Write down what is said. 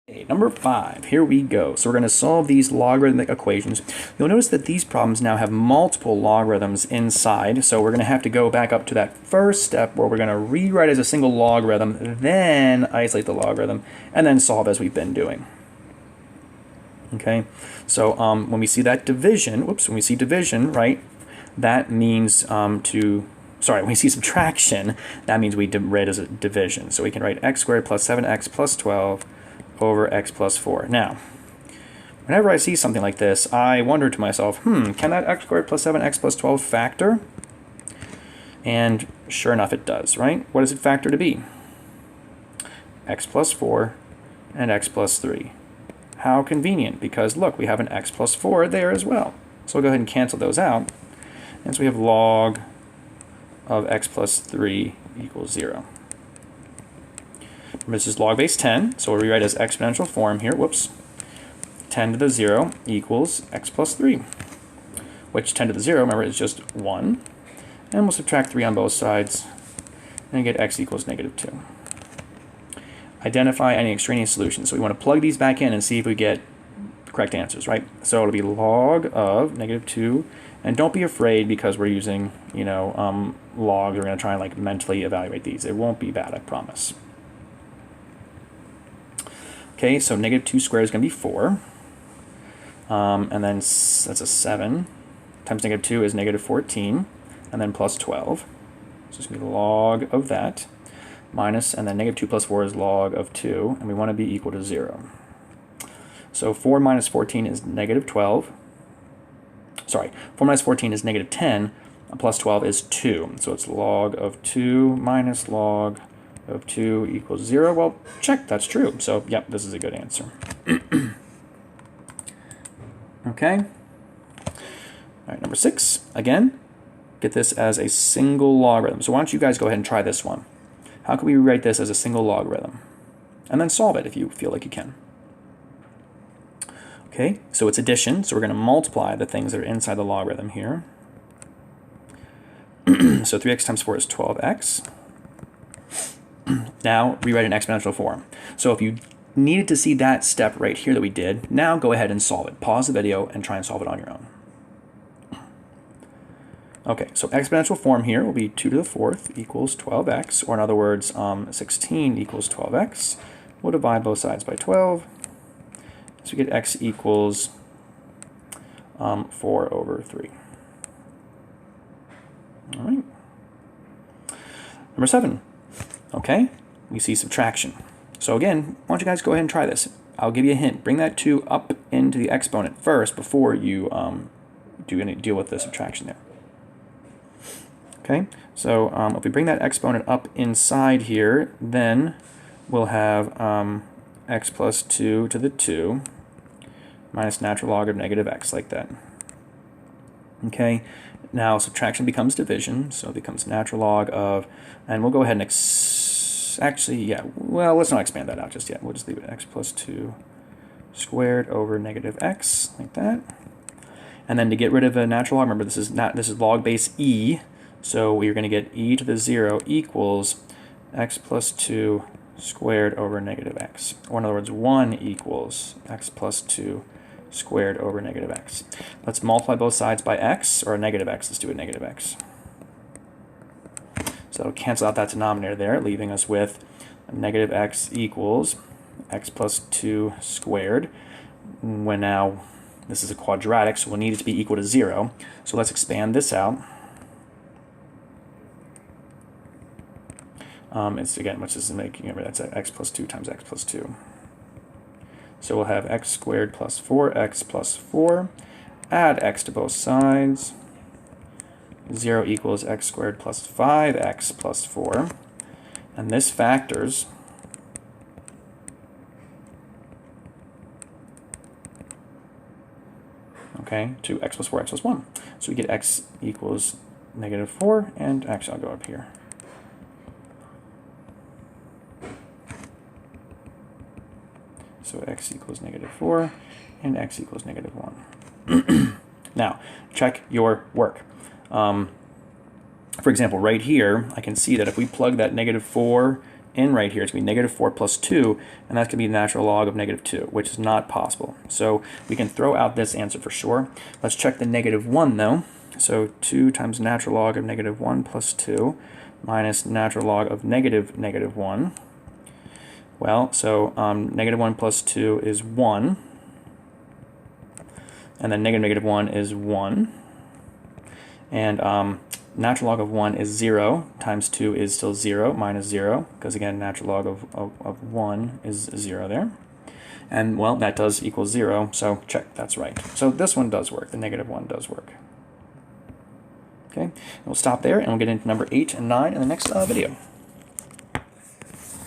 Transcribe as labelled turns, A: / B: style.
A: Okay, number 5, here we go. So we're going to solve these logarithmic equations. You'll notice that these problems now have multiple logarithms inside, so we're going to have to go back up to that first step where we're going to rewrite as a single logarithm, then isolate the logarithm, and then solve as we've been doing. Okay, so when we see that division, when we see division, right, that means when we see subtraction, that means we write as a division. So we can write x squared plus 7x plus 12 over x plus 4. Now, whenever I see something like this, I wonder to myself, can that x squared plus 7x plus 12 factor? And sure enough, it does, right? What does it factor to be? X plus 4 and x plus 3. How convenient, because look, we have an x plus 4 there as well. So we'll go ahead and cancel those out. And so we have log of x plus 3 equals 0. This is log base 10, so we'll rewrite as exponential form here. 10 to the 0 equals x plus 3, which 10 to the 0, remember, is just 1. And we'll subtract 3 on both sides and get x equals negative 2. Identify any extraneous solutions. So we want to plug these back in and see if we get the correct answers, right? So it'll be log of negative 2. And don't be afraid because we're using, logs. We're going to try and mentally evaluate these. It won't be bad, I promise. Okay, so negative 2 squared is going to be 4. And then that's a 7 times negative 2 is negative 14. And then plus 12. So it's going to be the log of that. Minus, and then negative 2 plus 4 is log of 2. And we want to be equal to 0. So 4 minus 14 is negative 12. Sorry, 4 minus 14 is negative 10. Plus 12 is 2. So it's log of 2 minus log of 2 equals 0. Well, check, that's true. So, yep, this is a good answer. Okay. All right, number 6. Again, get this as a single logarithm. So why don't you guys go ahead and try this one. How can we rewrite this as a single logarithm? And then solve it if you feel like you can. Okay, so it's addition. So we're going to multiply the things that are inside the logarithm here. So 3x times 4 is 12x. Now rewrite in exponential form. So if you needed to see that step right here that we did, now go ahead and solve it. Pause the video and try and solve it on your own. Okay, so exponential form here will be 2 to the 4th equals 12x, or in other words, 16 equals 12x. We'll divide both sides by 12. So we get x equals 4 over 3. All right. Number 7. Okay, we see subtraction. So again, why don't you guys go ahead and try this? I'll give you a hint. Bring that 2 up into the exponent first before you deal with the subtraction there. Okay, so if we bring that exponent up inside here, then we'll have x plus 2 to the 2 minus natural log of negative x, like that. Okay, now subtraction becomes division, so it becomes natural log of, and we'll go ahead and let's not expand that out just yet. We'll just leave it x plus 2 squared over negative x, like that. And then to get rid of a natural log, remember this is log base e, so we're going to get e to the 0 equals x plus 2 squared over negative x. Or in other words, 1 equals x plus 2 squared over negative x. Let's multiply both sides by x, or a negative x. Let's do a negative x. So it'll cancel out that denominator there, leaving us with negative x equals x plus 2 squared. When now this is a quadratic, so we'll need it to be equal to 0. So let's expand this out. Which is making it, that's x plus 2 times x plus 2. So we'll have x squared plus 4x plus 4. Add x to both sides. 0 equals x squared plus 5x plus 4. And this factors. Okay, to x plus 4, x plus 1. So we get x equals negative 4, and actually I'll go up here. So x equals negative 4, and x equals negative 1. Now, check your work. For example, right here, I can see that if we plug that negative 4 in right here, it's going to be negative 4 plus 2, and that's going to be the natural log of negative 2, which is not possible. So we can throw out this answer for sure. Let's check the negative 1, though. So 2 times natural log of negative 1 plus 2 minus natural log of negative 1. Well, so negative 1 plus 2 is 1, and then negative 1 is 1. And natural log of 1 is 0, times 2 is still 0, minus 0, because again, natural log of 1 is 0 there. And, well, that does equal 0, so check, that's right. So this one does work, the negative 1 does work. Okay, we'll stop there, and we'll get into number 8 and 9 in the next video.